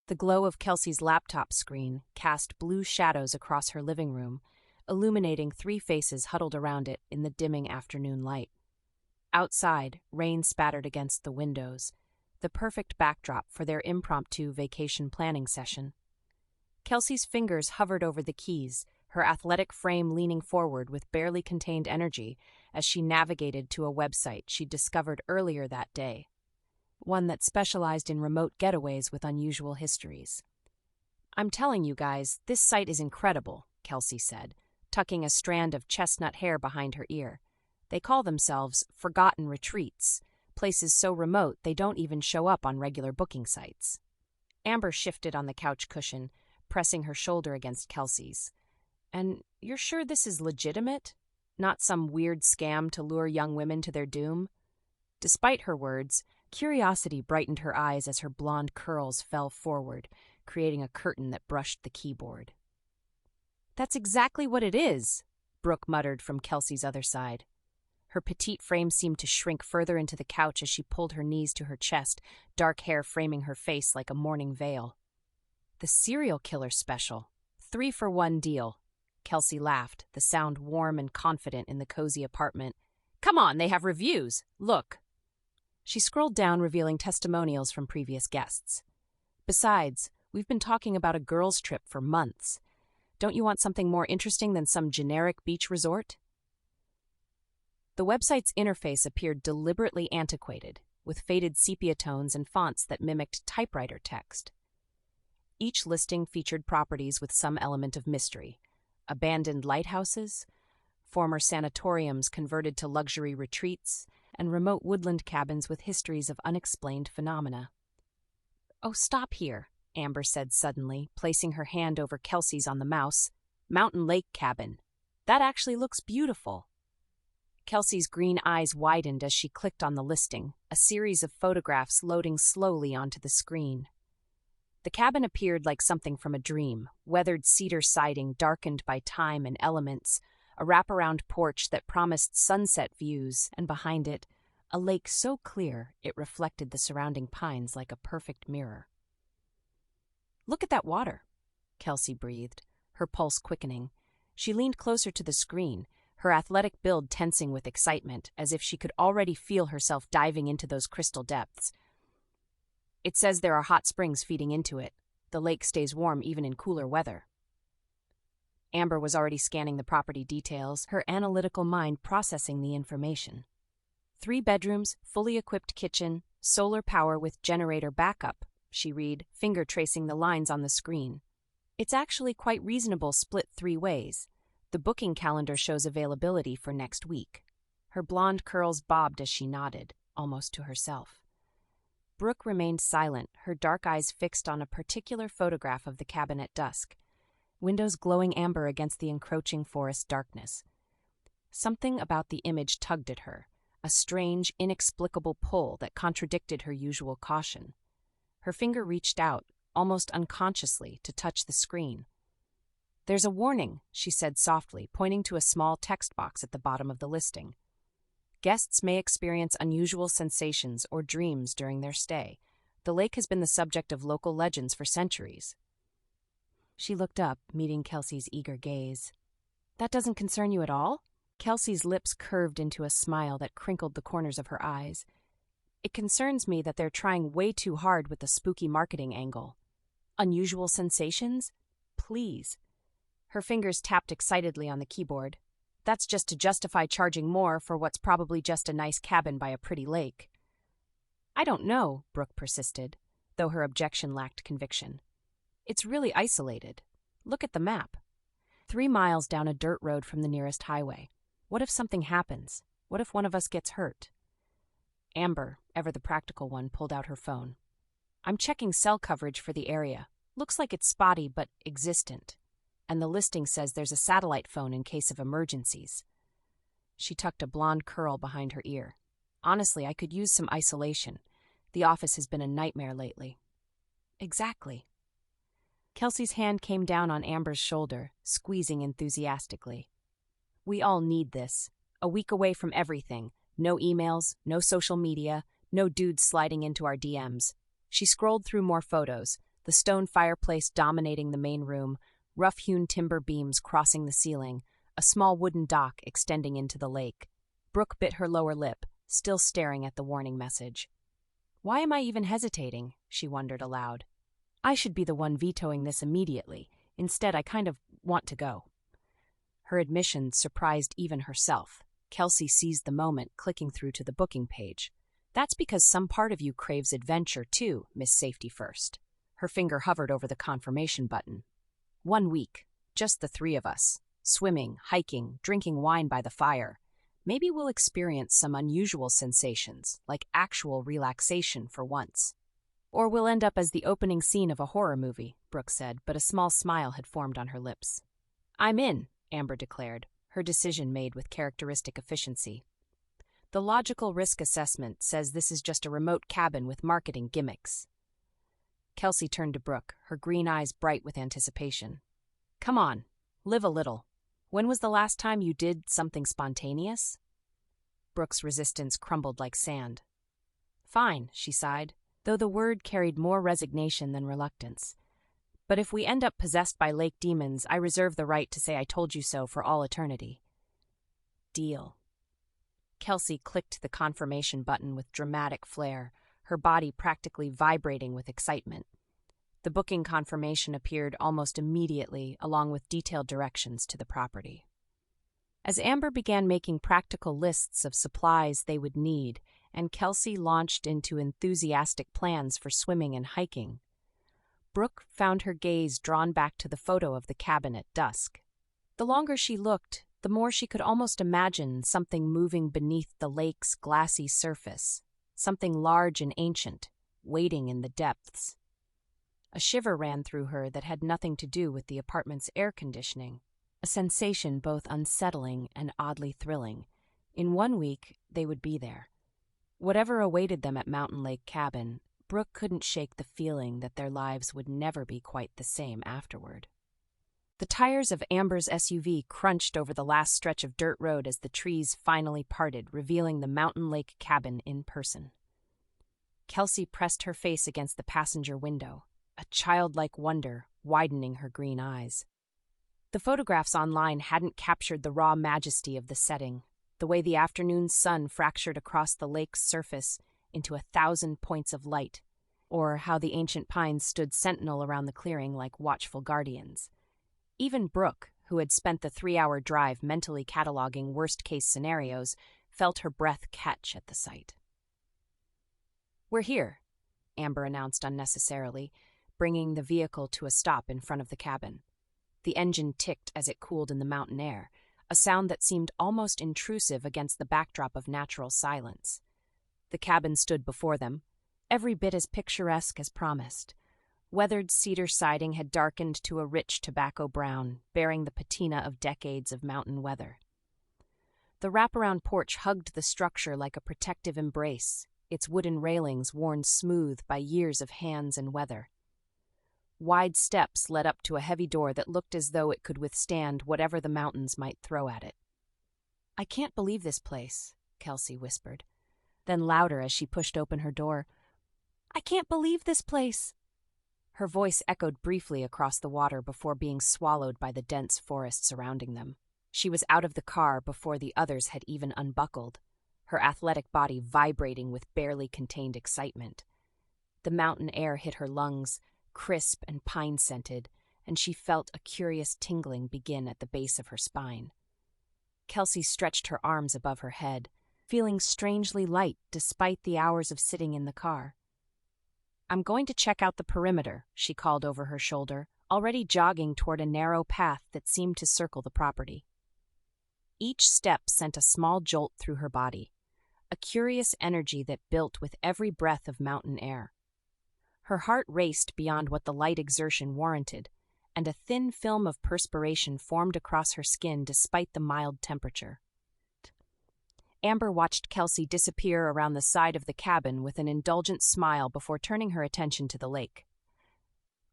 The glow of Kelsey's laptop screen cast blue shadows across her living room, illuminating three faces huddled around it in the dimming afternoon light. Outside, rain spattered against the windows, the perfect backdrop for their impromptu vacation planning session. Kelsey's fingers hovered over the keys, her athletic frame leaning forward with barely contained energy as she navigated to a website she'd discovered earlier that day, one that specialized in remote getaways with unusual histories. "I'm telling you guys, this site is incredible," Kelsey said, tucking a strand of chestnut hair behind her ear. "They call themselves Forgotten Retreats, places so remote they don't even show up on regular booking sites." Amber shifted on the couch cushion, pressing her shoulder against Kelsey's. "And you're sure this is legitimate? Not some weird scam to lure young women to their doom?" Despite her words, curiosity brightened her eyes as her blonde curls fell forward, creating a curtain that brushed the keyboard. "That's exactly what it is," Brooke muttered from Kelsey's other side. Her petite frame seemed to shrink further into the couch as she pulled her knees to her chest, dark hair framing her face like a mourning veil. "The serial killer special. 3-for-1 deal." Kelsey laughed, the sound warm and confident in the cozy apartment. "Come on, they have reviews. Look." She scrolled down, revealing testimonials from previous guests. "Besides, we've been talking about a girls' trip for months. Don't you want something more interesting than some generic beach resort?" The website's interface appeared deliberately antiquated, with faded sepia tones and fonts that mimicked typewriter text. Each listing featured properties with some element of mystery: abandoned lighthouses, former sanatoriums converted to luxury retreats, and remote woodland cabins with histories of unexplained phenomena. "Oh, stop here," Amber said suddenly, placing her hand over Kelsey's on the mouse. "Mountain Lake Cabin. That actually looks beautiful." Kelsey's green eyes widened as she clicked on the listing, a series of photographs loading slowly onto the screen. The cabin appeared like something from a dream: weathered cedar siding darkened by time and elements, a wraparound porch that promised sunset views, and behind it, a lake so clear it reflected the surrounding pines like a perfect mirror. "Look at that water," Kelsey breathed, her pulse quickening. She leaned closer to the screen, her athletic build tensing with excitement, as if she could already feel herself diving into those crystal depths. "It says there are hot springs feeding into it. The lake stays warm even in cooler weather." Amber was already scanning the property details, her analytical mind processing the information. 3 bedrooms, fully equipped kitchen, solar power with generator backup, she read, finger tracing the lines on the screen. "It's actually quite reasonable split 3 ways. The booking calendar shows availability for next week." Her blonde curls bobbed as she nodded, almost to herself. Brooke remained silent, her dark eyes fixed on a particular photograph of the cabin at dusk, windows glowing amber against the encroaching forest darkness. Something about the image tugged at her, a strange, inexplicable pull that contradicted her usual caution. Her finger reached out, almost unconsciously, to touch the screen. "There's a warning," she said softly, pointing to a small text box at the bottom of the listing. "Guests may experience unusual sensations or dreams during their stay. The lake has been the subject of local legends for centuries." She looked up, meeting Kelsey's eager gaze. "That doesn't concern you at all?" Kelsey's lips curved into a smile that crinkled the corners of her eyes. "It concerns me that they're trying way too hard with the spooky marketing angle. Unusual sensations? Please." Her fingers tapped excitedly on the keyboard. "That's just to justify charging more for what's probably just a nice cabin by a pretty lake." "I don't know," Brooke persisted, though her objection lacked conviction. "It's really isolated. Look at the map. 3 miles down a dirt road from the nearest highway. What if something happens? What if one of us gets hurt?" Amber, ever the practical one, pulled out her phone. "I'm checking cell coverage for the area. Looks like it's spotty but existent. And the listing says there's a satellite phone in case of emergencies." She tucked a blonde curl behind her ear. "Honestly, I could use some isolation. The office has been a nightmare lately." "Exactly." Kelsey's hand came down on Amber's shoulder, squeezing enthusiastically. "We all need this. A week away from everything. No emails, no social media, no dudes sliding into our DMs." She scrolled through more photos, the stone fireplace dominating the main room, rough-hewn timber beams crossing the ceiling, a small wooden dock extending into the lake. Brooke bit her lower lip, still staring at the warning message. Why am I even hesitating? She wondered aloud. I should be the one vetoing this immediately. Instead, I kind of want to go. Her admission surprised even herself. Kelsey seized the moment, clicking through to the booking page. That's because some part of you craves adventure too, Miss Safety First. Her finger hovered over the confirmation button. 1 week, just the 3 of us. Swimming, hiking, drinking wine by the fire. Maybe we'll experience some unusual sensations, like actual relaxation for once. Or we'll end up as the opening scene of a horror movie, Brooke said, but a small smile had formed on her lips. I'm in, Amber declared, her decision made with characteristic efficiency. The logical risk assessment says this is just a remote cabin with marketing gimmicks. Kelsey turned to Brooke, her green eyes bright with anticipation. Come on, live a little. When was the last time you did something spontaneous? Brooke's resistance crumbled like sand. Fine, she sighed, though the word carried more resignation than reluctance. But if we end up possessed by lake demons, I reserve the right to say I told you so for all eternity. Deal. Kelsey clicked the confirmation button with dramatic flair, her body practically vibrating with excitement. The booking confirmation appeared almost immediately, along with detailed directions to the property. As Amber began making practical lists of supplies they would need, and Kelsey launched into enthusiastic plans for swimming and hiking, Brooke found her gaze drawn back to the photo of the cabin at dusk. The longer she looked, the more she could almost imagine something moving beneath the lake's glassy surface, something large and ancient, waiting in the depths. A shiver ran through her that had nothing to do with the apartment's air conditioning, a sensation both unsettling and oddly thrilling. In 1 week, they would be there. Whatever awaited them at Mountain Lake Cabin, Brooke couldn't shake the feeling that their lives would never be quite the same afterward. The tires of Amber's SUV crunched over the last stretch of dirt road as the trees finally parted, revealing the Mountain Lake Cabin in person. Kelsey pressed her face against the passenger window, a childlike wonder widening her green eyes. The photographs online hadn't captured the raw majesty of the setting, the way the afternoon sun fractured across the lake's surface into 1,000 points of light, or how the ancient pines stood sentinel around the clearing like watchful guardians. Even Brooke, who had spent the 3-hour drive mentally cataloging worst-case scenarios, felt her breath catch at the sight. We're here, Amber announced unnecessarily, bringing the vehicle to a stop in front of the cabin. The engine ticked as it cooled in the mountain air, a sound that seemed almost intrusive against the backdrop of natural silence. The cabin stood before them, every bit as picturesque as promised. Weathered cedar siding had darkened to a rich tobacco brown, bearing the patina of decades of mountain weather. The wraparound porch hugged the structure like a protective embrace, its wooden railings worn smooth by years of hands and weather. Wide steps led up to a heavy door that looked as though it could withstand whatever the mountains might throw at it. I can't believe this place, Kelsey whispered. Then louder as she pushed open her door, I can't believe this place. Her voice echoed briefly across the water before being swallowed by the dense forest surrounding them. She was out of the car before the others had even unbuckled, her athletic body vibrating with barely contained excitement. The mountain air hit her lungs, crisp and pine-scented, and she felt a curious tingling begin at the base of her spine. Kelsey stretched her arms above her head, feeling strangely light despite the hours of sitting in the car. I'm going to check out the perimeter, she called over her shoulder, already jogging toward a narrow path that seemed to circle the property. Each step sent a small jolt through her body, a curious energy that built with every breath of mountain air. Her heart raced beyond what the light exertion warranted, and a thin film of perspiration formed across her skin despite the mild temperature. Amber watched Kelsey disappear around the side of the cabin with an indulgent smile before turning her attention to the lake.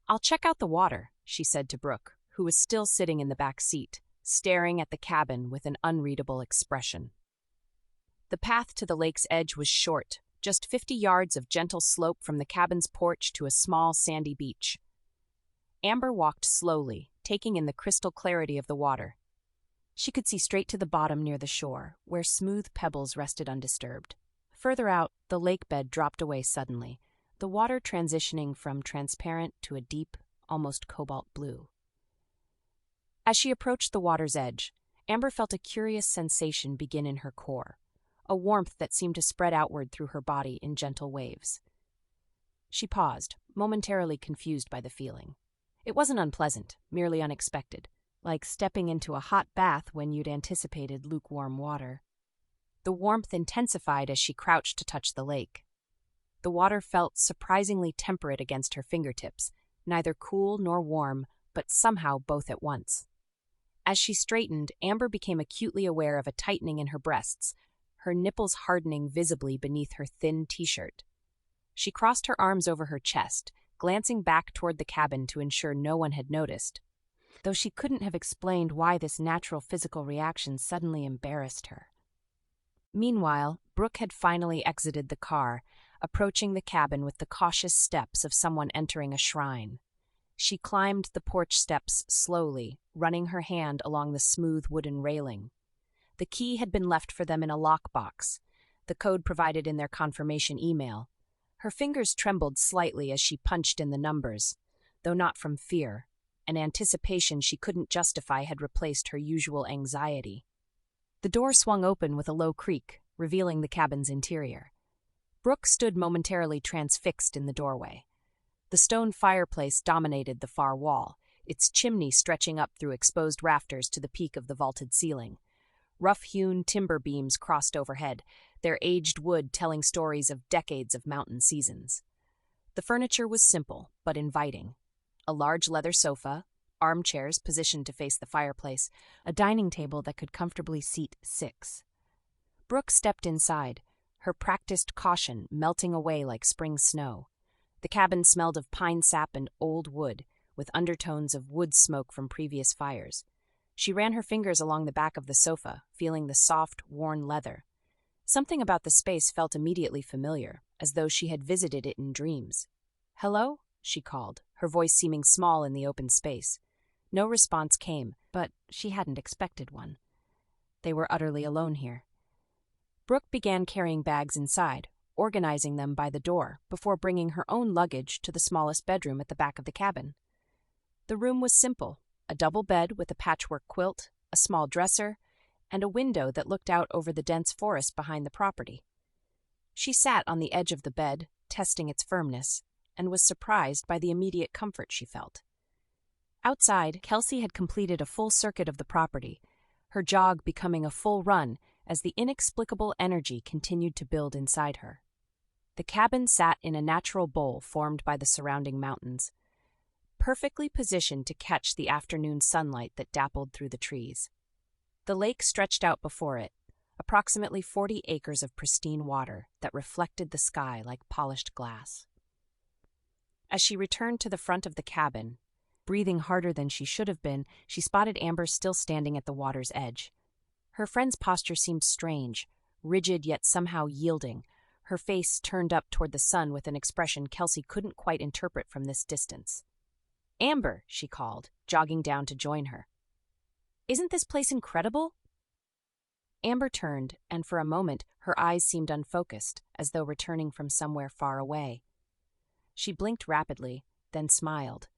I'll check out the water, she said to Brooke, who was still sitting in the back seat, staring at the cabin with an unreadable expression. The path to the lake's edge was short, just 50 yards of gentle slope from the cabin's porch to a small sandy beach. Amber walked slowly, taking in the crystal clarity of the water. She could see straight to the bottom near the shore, where smooth pebbles rested undisturbed. Further out, the lake bed dropped away suddenly, the water transitioning from transparent to a deep, almost cobalt blue. As she approached the water's edge, Amber felt a curious sensation begin in her core, a warmth that seemed to spread outward through her body in gentle waves. She paused, momentarily confused by the feeling. It wasn't unpleasant, merely unexpected, like stepping into a hot bath when you'd anticipated lukewarm water. The warmth intensified as she crouched to touch the lake. The water felt surprisingly temperate against her fingertips, neither cool nor warm, but somehow both at once. As she straightened, Amber became acutely aware of a tightening in her breasts, her nipples hardening visibly beneath her thin t-shirt. She crossed her arms over her chest, glancing back toward the cabin to ensure no one had noticed, though she couldn't have explained why this natural physical reaction suddenly embarrassed her. Meanwhile, Brooke had finally exited the car, approaching the cabin with the cautious steps of someone entering a shrine. She climbed the porch steps slowly, running her hand along the smooth wooden railing. The key had been left for them in a lockbox, the code provided in their confirmation email. Her fingers trembled slightly as she punched in the numbers, though not from fear. An anticipation she couldn't justify had replaced her usual anxiety. The door swung open with a low creak, revealing the cabin's interior. Brooke stood momentarily transfixed in the doorway. The stone fireplace dominated the far wall, its chimney stretching up through exposed rafters to the peak of the vaulted ceiling. Rough-hewn timber beams crossed overhead, their aged wood telling stories of decades of mountain seasons. The furniture was simple, but inviting. A large leather sofa, armchairs positioned to face the fireplace, a dining table that could comfortably seat 6. Brooke stepped inside, her practiced caution melting away like spring snow. The cabin smelled of pine sap and old wood, with undertones of wood smoke from previous fires. She ran her fingers along the back of the sofa, feeling the soft, worn leather. Something about the space felt immediately familiar, as though she had visited it in dreams. "Hello?" she called, her voice seeming small in the open space. No response came, but she hadn't expected one. They were utterly alone here. Brooke began carrying bags inside, organizing them by the door before bringing her own luggage to the smallest bedroom at the back of the cabin. The room was simple, a double bed with a patchwork quilt, a small dresser, and a window that looked out over the dense forest behind the property. She sat on the edge of the bed, testing its firmness, and was surprised by the immediate comfort she felt. Outside, Kelsey had completed a full circuit of the property, her jog becoming a full run as the inexplicable energy continued to build inside her. The cabin sat in a natural bowl formed by the surrounding mountains, perfectly positioned to catch the afternoon sunlight that dappled through the trees. The lake stretched out before it, approximately 40 acres of pristine water that reflected the sky like polished glass. As she returned to the front of the cabin, breathing harder than she should have been, she spotted Amber still standing at the water's edge. Her friend's posture seemed strange, rigid yet somehow yielding, her face turned up toward the sun with an expression Kelsey couldn't quite interpret from this distance. "Amber," she called, jogging down to join her. "Isn't this place incredible?" Amber turned, and for a moment her eyes seemed unfocused, as though returning from somewhere far away. She blinked rapidly, then smiled,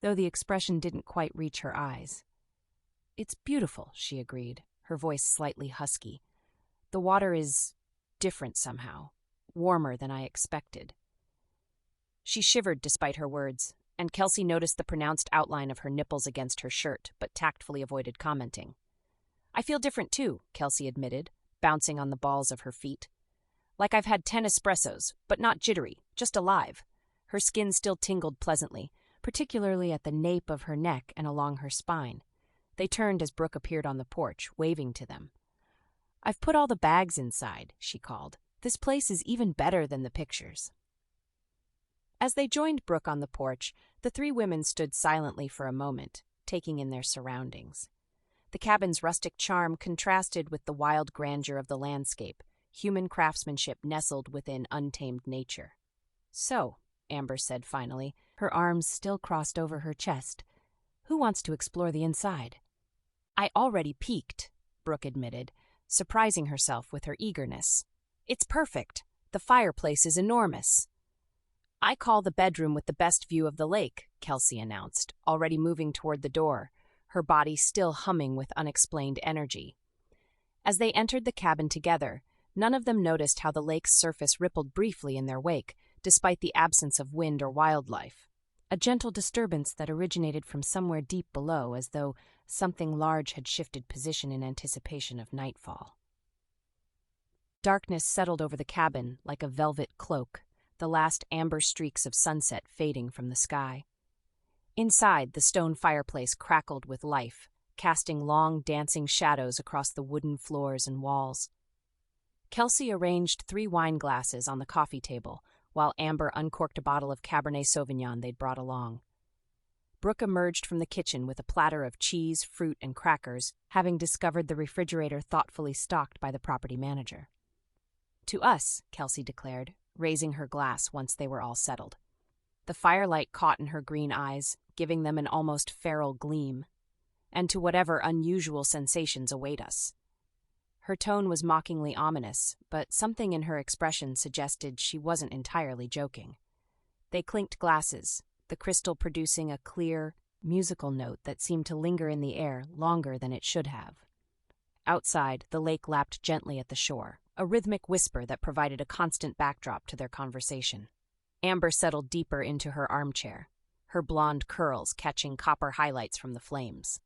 though the expression didn't quite reach her eyes. "It's beautiful," she agreed, her voice slightly husky. "The water is different somehow, warmer than I expected." She shivered despite her words, and Kelsey noticed the pronounced outline of her nipples against her shirt, but tactfully avoided commenting. "I feel different too," Kelsey admitted, bouncing on the balls of her feet. "Like I've had 10 espressos, but not jittery, just alive." Her skin still tingled pleasantly, particularly at the nape of her neck and along her spine. They turned as Brooke appeared on the porch, waving to them. "I've put all the bags inside," she called. "This place is even better than the pictures." As they joined Brooke on the porch, the 3 women stood silently for a moment, taking in their surroundings. The cabin's rustic charm contrasted with the wild grandeur of the landscape, human craftsmanship nestled within untamed nature. "So," Amber said finally, her arms still crossed over her chest. Who wants to explore the inside? I already peeked, Brooke admitted, surprising herself with her eagerness. It's perfect. The fireplace is enormous. I call the bedroom with the best view of the lake, Kelsey announced, already moving toward the door, her body still humming with unexplained energy. As they entered the cabin together, none of them noticed how the lake's surface rippled briefly in their wake, despite the absence of wind or wildlife. A gentle disturbance that originated from somewhere deep below, as though something large had shifted position in anticipation of nightfall. Darkness settled over the cabin like a velvet cloak, the last amber streaks of sunset fading from the sky. Inside, the stone fireplace crackled with life, casting long, dancing shadows across the wooden floors and walls. Kelsey arranged 3 wine glasses on the coffee table, while Amber uncorked a bottle of Cabernet Sauvignon they'd brought along. Brooke emerged from the kitchen with a platter of cheese, fruit, and crackers, having discovered the refrigerator thoughtfully stocked by the property manager. To us, Kelsey declared, raising her glass once they were all settled. The firelight caught in her green eyes, giving them an almost feral gleam. And to whatever unusual sensations await us. Her tone was mockingly ominous, but something in her expression suggested she wasn't entirely joking. They clinked glasses, the crystal producing a clear, musical note that seemed to linger in the air longer than it should have. Outside, the lake lapped gently at the shore, a rhythmic whisper that provided a constant backdrop to their conversation. Amber settled deeper into her armchair, her blonde curls catching copper highlights from the flames.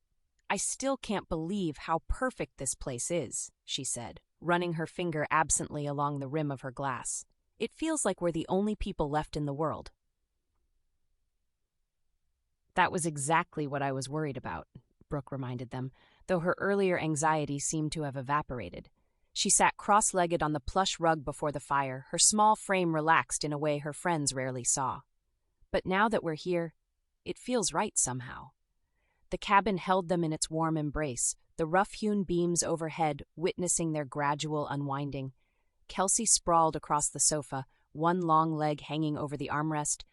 I still can't believe how perfect this place is, she said, running her finger absently along the rim of her glass. It feels like we're the only people left in the world. That was exactly what I was worried about, Brooke reminded them, though her earlier anxiety seemed to have evaporated. She sat cross-legged on the plush rug before the fire, her small frame relaxed in a way her friends rarely saw. But now that we're here, it feels right somehow. The cabin held them in its warm embrace, the rough-hewn beams overhead witnessing their gradual unwinding. Kelsey sprawled across the sofa, one long leg hanging over the armrest,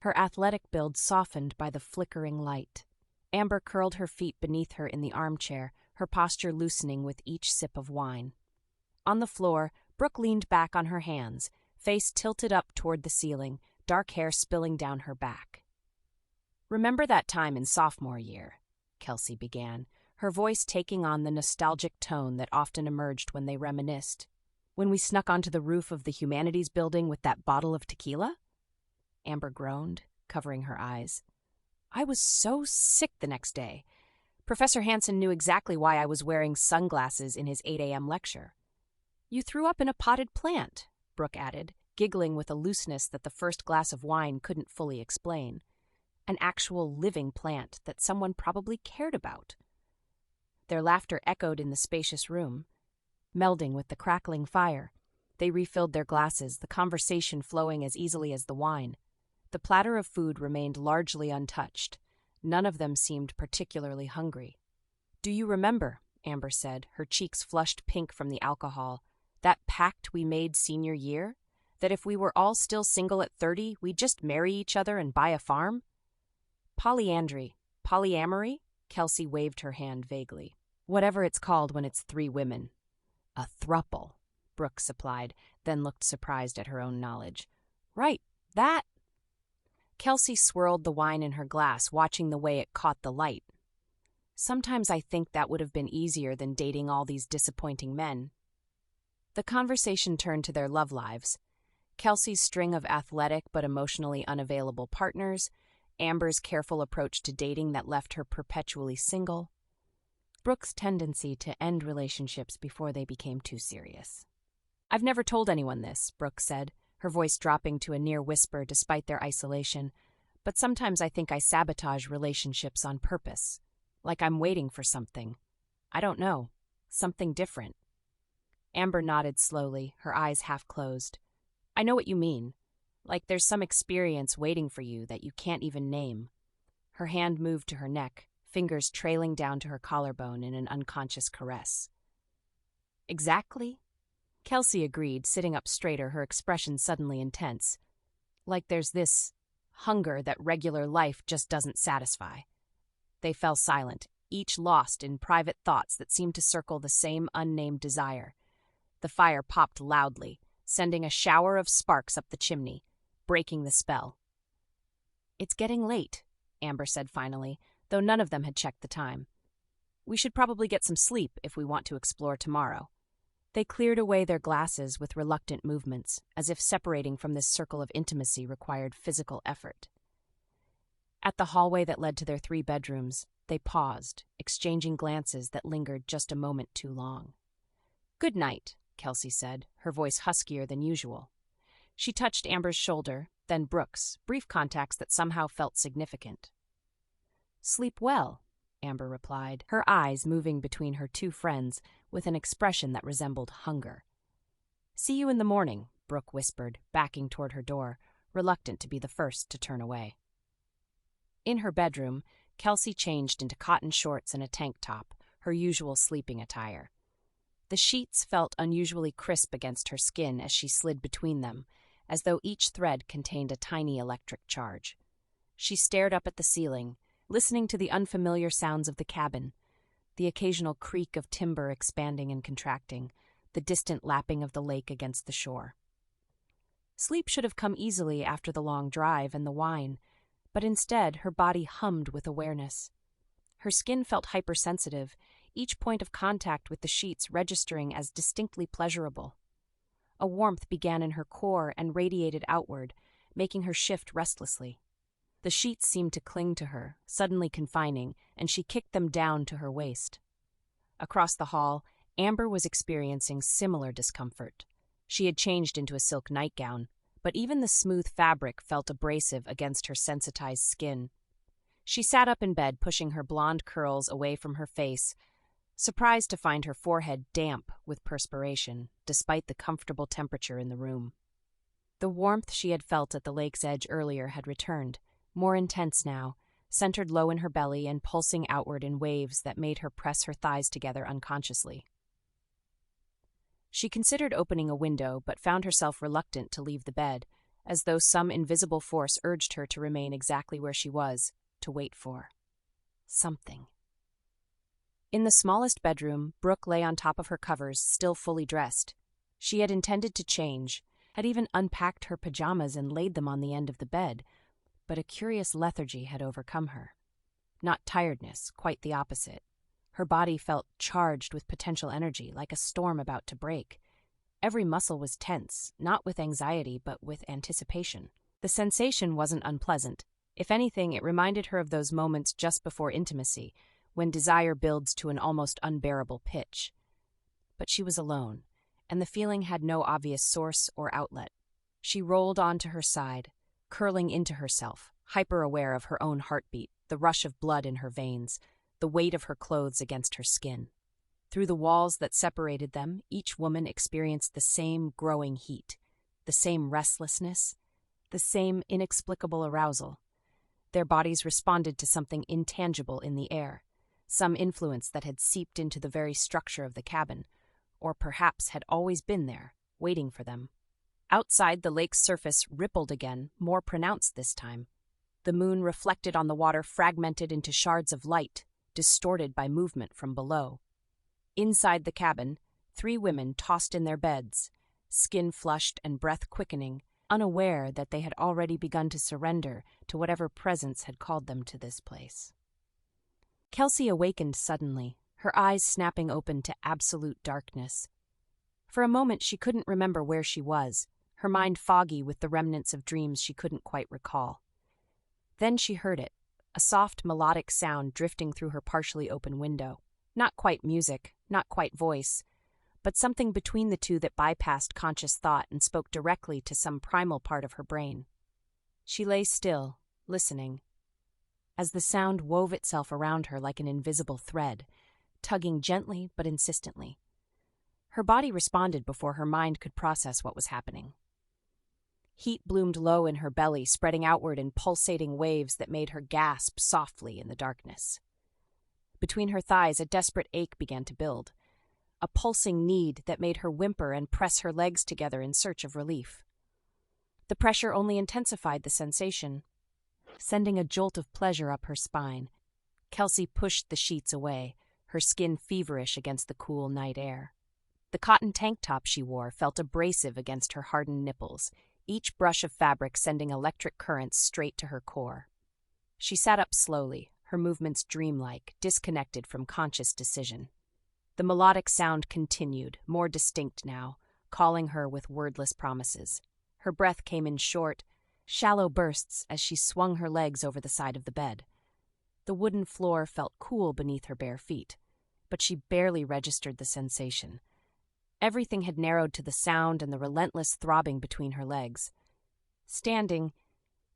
her athletic build softened by the flickering light. Amber curled her feet beneath her in the armchair, her posture loosening with each sip of wine. On the floor, Brooke leaned back on her hands, face tilted up toward the ceiling, dark hair spilling down her back. Remember that time in sophomore year, Kelsey began, her voice taking on the nostalgic tone that often emerged when they reminisced. When we snuck onto the roof of the humanities building with that bottle of tequila? Amber groaned, covering her eyes. I was so sick the next day. Professor Hansen knew exactly why I was wearing sunglasses in his 8 a.m. lecture. You threw up in a potted plant, Brooke added, giggling with a looseness that the first glass of wine couldn't fully explain. An actual living plant that someone probably cared about. Their laughter echoed in the spacious room. Melding with the crackling fire, they refilled their glasses, the conversation flowing as easily as the wine. The platter of food remained largely untouched. None of them seemed particularly hungry. Do you remember, Amber said, her cheeks flushed pink from the alcohol, that pact we made senior year? That if we were all still single at 30, we'd just marry each other and buy a farm? Polyamory? Kelsey waved her hand vaguely. Whatever it's called when it's 3 women. A thruple, Brooke supplied, then looked surprised at her own knowledge. Right, that. Kelsey swirled the wine in her glass, watching the way it caught the light. Sometimes I think that would have been easier than dating all these disappointing men. The conversation turned to their love lives. Kelsey's string of athletic but emotionally unavailable partners, Amber's careful approach to dating that left her perpetually single, Brooke's tendency to end relationships before they became too serious. I've never told anyone this, Brooke said, her voice dropping to a near whisper despite their isolation, but sometimes I think I sabotage relationships on purpose, like I'm waiting for something. I don't know, something different. Amber nodded slowly, her eyes half closed. I know what you mean. Like there's some experience waiting for you that you can't even name. Her hand moved to her neck, fingers trailing down to her collarbone in an unconscious caress. Exactly? Kelsey agreed, sitting up straighter, her expression suddenly intense. Like there's this hunger that regular life just doesn't satisfy. They fell silent, each lost in private thoughts that seemed to circle the same unnamed desire. The fire popped loudly, sending a shower of sparks up the chimney, breaking the spell. "It's getting late," Amber said finally, though none of them had checked the time. "We should probably get some sleep if we want to explore tomorrow." They cleared away their glasses with reluctant movements, as if separating from this circle of intimacy required physical effort. At the hallway that led to their 3 bedrooms, they paused, exchanging glances that lingered just a moment too long. "Good night," Kelsey said, her voice huskier than usual. She touched Amber's shoulder, then Brooke's, brief contacts that somehow felt significant. "Sleep well," Amber replied, her eyes moving between her 2 friends with an expression that resembled hunger. "See you in the morning," Brooke whispered, backing toward her door, reluctant to be the first to turn away. In her bedroom, Kelsey changed into cotton shorts and a tank top, her usual sleeping attire. The sheets felt unusually crisp against her skin as she slid between them, as though each thread contained a tiny electric charge. She stared up at the ceiling, listening to the unfamiliar sounds of the cabin, the occasional creak of timber expanding and contracting, the distant lapping of the lake against the shore. Sleep should have come easily after the long drive and the wine, but instead her body hummed with awareness. Her skin felt hypersensitive, each point of contact with the sheets registering as distinctly pleasurable. A warmth began in her core and radiated outward, making her shift restlessly. The sheets seemed to cling to her, suddenly confining, and she kicked them down to her waist. Across the hall, Amber was experiencing similar discomfort. She had changed into a silk nightgown, but even the smooth fabric felt abrasive against her sensitized skin. She sat up in bed, pushing her blonde curls away from her face, surprised to find her forehead damp with perspiration, despite the comfortable temperature in the room. The warmth she had felt at the lake's edge earlier had returned, more intense now, centered low in her belly and pulsing outward in waves that made her press her thighs together unconsciously. She considered opening a window, but found herself reluctant to leave the bed, as though some invisible force urged her to remain exactly where she was, to wait for something. In the smallest bedroom, Brooke lay on top of her covers, still fully dressed. She had intended to change, had even unpacked her pajamas and laid them on the end of the bed, but a curious lethargy had overcome her. Not tiredness, quite the opposite. Her body felt charged with potential energy, like a storm about to break. Every muscle was tense, not with anxiety, but with anticipation. The sensation wasn't unpleasant. If anything, it reminded her of those moments just before intimacy, when desire builds to an almost unbearable pitch. But she was alone, and the feeling had no obvious source or outlet. She rolled onto her side, curling into herself, hyper-aware of her own heartbeat, the rush of blood in her veins, the weight of her clothes against her skin. Through the walls that separated them, each woman experienced the same growing heat, the same restlessness, the same inexplicable arousal. Their bodies responded to something intangible in the air, some influence that had seeped into the very structure of the cabin, or perhaps had always been there, waiting for them. Outside, the lake's surface rippled again, more pronounced this time. The moon reflected on the water fragmented into shards of light, distorted by movement from below. Inside the cabin, 3 women tossed in their beds, skin flushed and breath quickening, unaware that they had already begun to surrender to whatever presence had called them to this place. Kelsey awakened suddenly, her eyes snapping open to absolute darkness. For a moment she couldn't remember where she was, her mind foggy with the remnants of dreams she couldn't quite recall. Then she heard it, a soft melodic sound drifting through her partially open window. Not quite music, not quite voice, but something between the two that bypassed conscious thought and spoke directly to some primal part of her brain. She lay still, listening, as the sound wove itself around her like an invisible thread, tugging gently but insistently. Her body responded before her mind could process what was happening. Heat bloomed low in her belly, spreading outward in pulsating waves that made her gasp softly in the darkness. Between her thighs, a desperate ache began to build, a pulsing need that made her whimper and press her legs together in search of relief. The pressure only intensified the sensation, sending a jolt of pleasure up her spine. Kelsey pushed the sheets away, her skin feverish against the cool night air. The cotton tank top she wore felt abrasive against her hardened nipples, each brush of fabric sending electric currents straight to her core. She sat up slowly, her movements dreamlike, disconnected from conscious decision. The melodic sound continued, more distinct now, calling her with wordless promises. Her breath came in short, shallow bursts as she swung her legs over the side of the bed. The wooden floor felt cool beneath her bare feet, but she barely registered the sensation. Everything had narrowed to the sound and the relentless throbbing between her legs. Standing,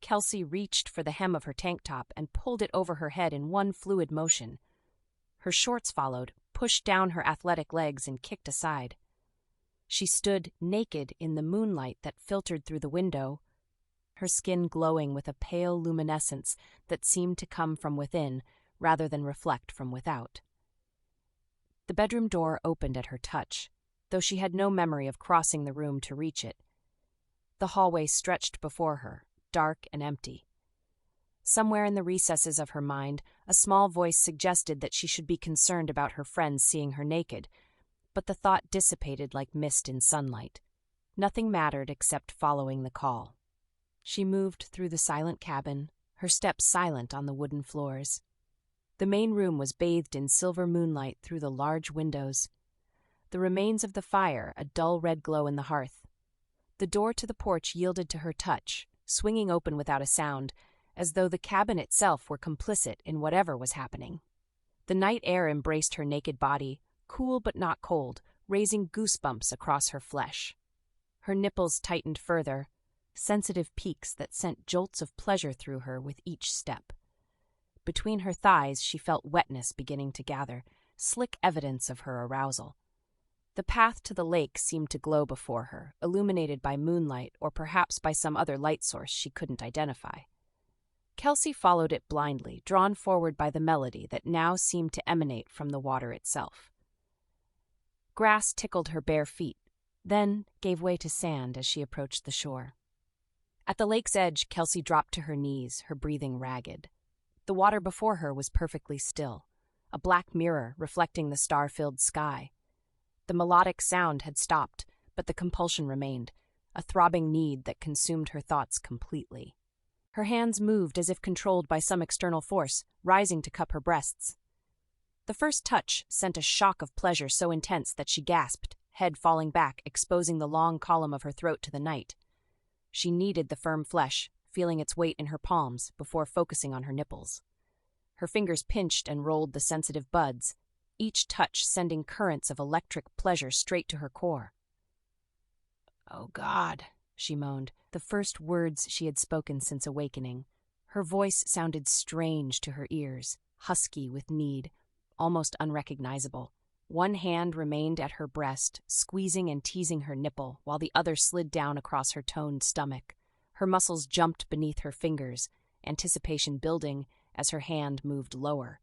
Kelsey reached for the hem of her tank top and pulled it over her head in one fluid motion. Her shorts followed, pushed down her athletic legs and kicked aside. She stood naked in the moonlight that filtered through the window, her skin glowing with a pale luminescence that seemed to come from within rather than reflect from without. The bedroom door opened at her touch, though she had no memory of crossing the room to reach it. The hallway stretched before her, dark and empty. Somewhere in the recesses of her mind, a small voice suggested that she should be concerned about her friends seeing her naked, but the thought dissipated like mist in sunlight. Nothing mattered except following the call. She moved through the silent cabin, her steps silent on the wooden floors. The main room was bathed in silver moonlight through the large windows. The remains of the fire, a dull red glow in the hearth. The door to the porch yielded to her touch, swinging open without a sound, as though the cabin itself were complicit in whatever was happening. The night air embraced her naked body, cool but not cold, raising goosebumps across her flesh. Her nipples tightened further, sensitive peaks that sent jolts of pleasure through her with each step. Between her thighs she felt wetness beginning to gather, slick evidence of her arousal. The path to the lake seemed to glow before her, illuminated by moonlight or perhaps by some other light source she couldn't identify. Kelsey followed it blindly, drawn forward by the melody that now seemed to emanate from the water itself. Grass tickled her bare feet, then gave way to sand as she approached the shore. At the lake's edge, Kelsey dropped to her knees, her breathing ragged. The water before her was perfectly still, a black mirror reflecting the star-filled sky. The melodic sound had stopped, but the compulsion remained, a throbbing need that consumed her thoughts completely. Her hands moved as if controlled by some external force, rising to cup her breasts. The first touch sent a shock of pleasure so intense that she gasped, head falling back, exposing the long column of her throat to the night. She kneaded the firm flesh, feeling its weight in her palms, before focusing on her nipples. Her fingers pinched and rolled the sensitive buds, each touch sending currents of electric pleasure straight to her core. "Oh, God," she moaned, the first words she had spoken since awakening. Her voice sounded strange to her ears, husky with need, almost unrecognizable. One hand remained at her breast, squeezing and teasing her nipple, while the other slid down across her toned stomach. Her muscles jumped beneath her fingers, anticipation building as her hand moved lower.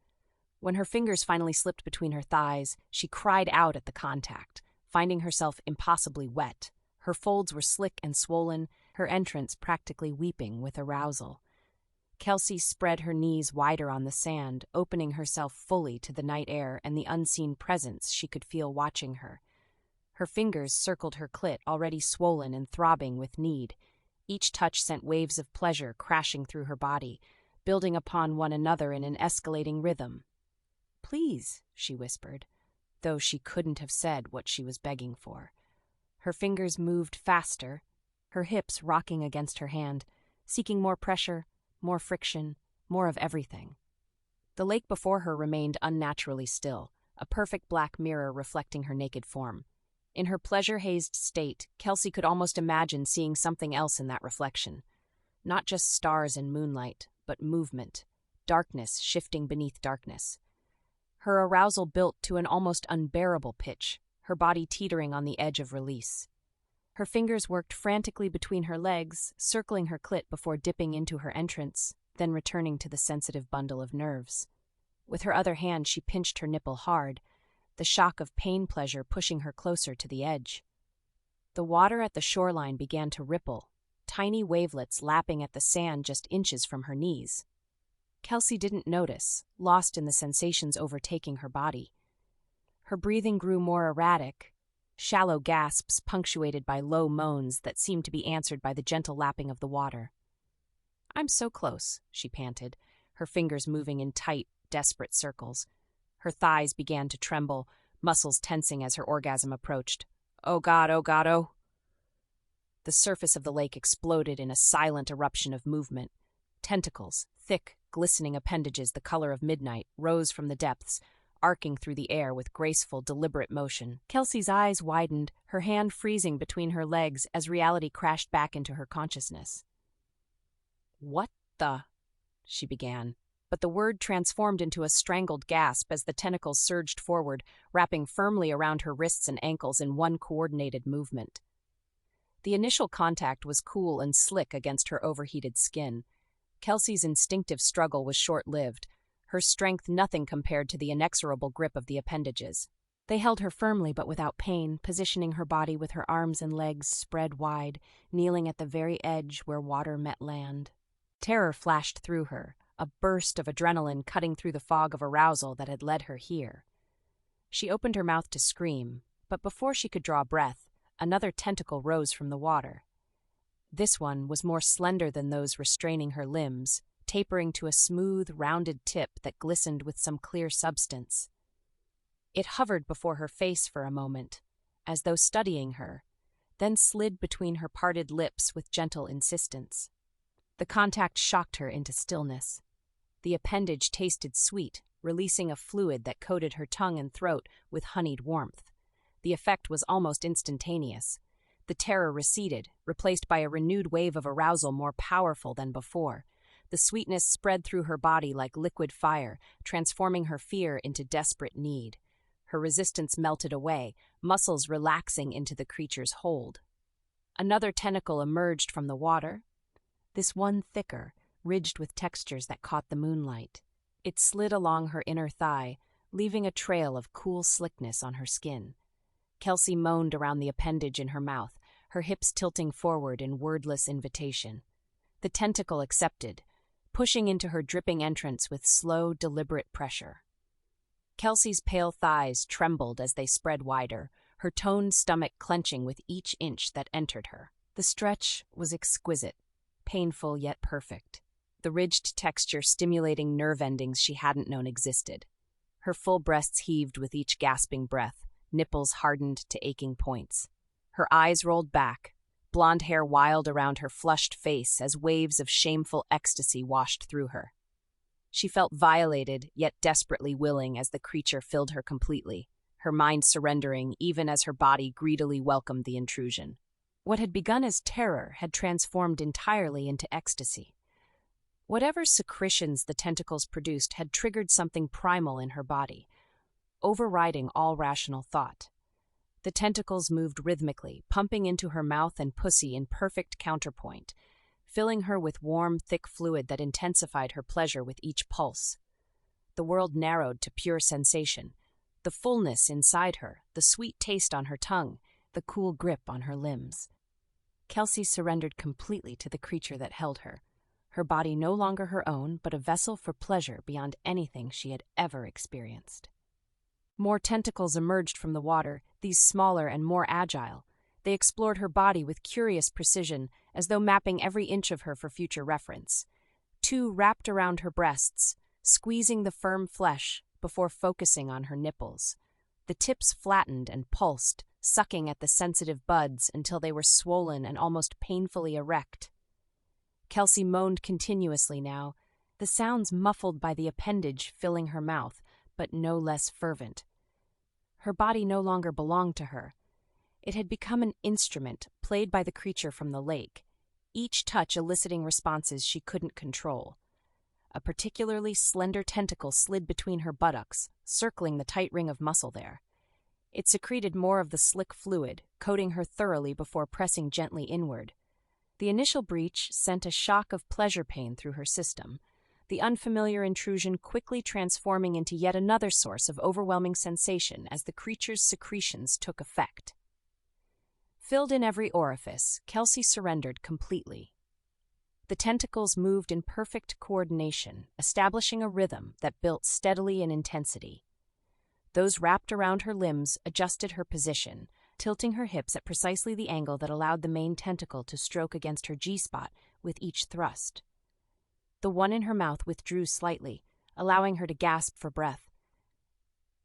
When her fingers finally slipped between her thighs, she cried out at the contact, finding herself impossibly wet. Her folds were slick and swollen, her entrance practically weeping with arousal. Kelsey spread her knees wider on the sand, opening herself fully to the night air and the unseen presence she could feel watching her. Her fingers circled her clit, already swollen and throbbing with need. Each touch sent waves of pleasure crashing through her body, building upon one another in an escalating rhythm. "Please," she whispered, though she couldn't have said what she was begging for. Her fingers moved faster, her hips rocking against her hand, seeking more pressure, more friction, more of everything. The lake before her remained unnaturally still, a perfect black mirror reflecting her naked form. In her pleasure-hazed state, Kelsey could almost imagine seeing something else in that reflection. Not just stars and moonlight, but movement, darkness shifting beneath darkness. Her arousal built to an almost unbearable pitch, her body teetering on the edge of release. Her fingers worked frantically between her legs, circling her clit before dipping into her entrance, then returning to the sensitive bundle of nerves. With her other hand she pinched her nipple hard, the shock of pain pleasure pushing her closer to the edge. The water at the shoreline began to ripple, tiny wavelets lapping at the sand just inches from her knees. Kelsey didn't notice, lost in the sensations overtaking her body. Her breathing grew more erratic, shallow gasps punctuated by low moans that seemed to be answered by the gentle lapping of the water. "I'm so close," she panted, her fingers moving in tight, desperate circles. Her thighs began to tremble, muscles tensing as her orgasm approached. "Oh God, oh God, oh!" The surface of the lake exploded in a silent eruption of movement. Tentacles, thick, glistening appendages the color of midnight, rose from the depths, arcing through the air with graceful, deliberate motion. Kelsey's eyes widened, her hand freezing between her legs as reality crashed back into her consciousness. "What the?" she began, but the word transformed into a strangled gasp as the tentacles surged forward, wrapping firmly around her wrists and ankles in one coordinated movement. The initial contact was cool and slick against her overheated skin. Kelsey's instinctive struggle was short-lived, her strength nothing compared to the inexorable grip of the appendages. They held her firmly but without pain, positioning her body with her arms and legs spread wide, kneeling at the very edge where water met land. Terror flashed through her, a burst of adrenaline cutting through the fog of arousal that had led her here. She opened her mouth to scream, but before she could draw breath, another tentacle rose from the water. This one was more slender than those restraining her limbs, tapering to a smooth, rounded tip that glistened with some clear substance. It hovered before her face for a moment, as though studying her, then slid between her parted lips with gentle insistence. The contact shocked her into stillness. The appendage tasted sweet, releasing a fluid that coated her tongue and throat with honeyed warmth. The effect was almost instantaneous. The terror receded, replaced by a renewed wave of arousal more powerful than before. The sweetness spread through her body like liquid fire, transforming her fear into desperate need. Her resistance melted away, muscles relaxing into the creature's hold. Another tentacle emerged from the water, this one thicker, ridged with textures that caught the moonlight. It slid along her inner thigh, leaving a trail of cool slickness on her skin. Kelsey moaned around the appendage in her mouth, her hips tilting forward in wordless invitation. The tentacle accepted, pushing into her dripping entrance with slow, deliberate pressure. Kelsey's pale thighs trembled as they spread wider, her toned stomach clenching with each inch that entered her. The stretch was exquisite, painful yet perfect, the ridged texture stimulating nerve endings she hadn't known existed. Her full breasts heaved with each gasping breath, nipples hardened to aching points. Her eyes rolled back, blonde hair wild around her flushed face as waves of shameful ecstasy washed through her. She felt violated, yet desperately willing as the creature filled her completely, her mind surrendering even as her body greedily welcomed the intrusion. What had begun as terror had transformed entirely into ecstasy. Whatever secretions the tentacles produced had triggered something primal in her body, overriding all rational thought. The tentacles moved rhythmically, pumping into her mouth and pussy in perfect counterpoint, filling her with warm, thick fluid that intensified her pleasure with each pulse. The world narrowed to pure sensation, the fullness inside her, the sweet taste on her tongue, the cool grip on her limbs. Kelsey surrendered completely to the creature that held her, her body no longer her own, but a vessel for pleasure beyond anything she had ever experienced. More tentacles emerged from the water, these smaller and more agile. They explored her body with curious precision, as though mapping every inch of her for future reference. Two wrapped around her breasts, squeezing the firm flesh before focusing on her nipples. The tips flattened and pulsed, sucking at the sensitive buds until they were swollen and almost painfully erect. Kelsey moaned continuously now, the sounds muffled by the appendage filling her mouth, but no less fervent. Her body no longer belonged to her. It had become an instrument played by the creature from the lake, each touch eliciting responses she couldn't control. A particularly slender tentacle slid between her buttocks, circling the tight ring of muscle there. It secreted more of the slick fluid, coating her thoroughly before pressing gently inward. The initial breach sent a shock of pleasure pain through her system, the unfamiliar intrusion quickly transforming into yet another source of overwhelming sensation as the creature's secretions took effect. Filled in every orifice, Kelsey surrendered completely. The tentacles moved in perfect coordination, establishing a rhythm that built steadily in intensity. Those wrapped around her limbs adjusted her position, tilting her hips at precisely the angle that allowed the main tentacle to stroke against her G-spot with each thrust. The one in her mouth withdrew slightly, allowing her to gasp for breath.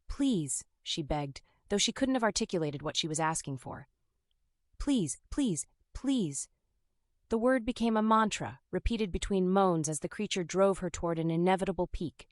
"Please," she begged, though she couldn't have articulated what she was asking for. "Please, please, please." The word became a mantra, repeated between moans as the creature drove her toward an inevitable peak.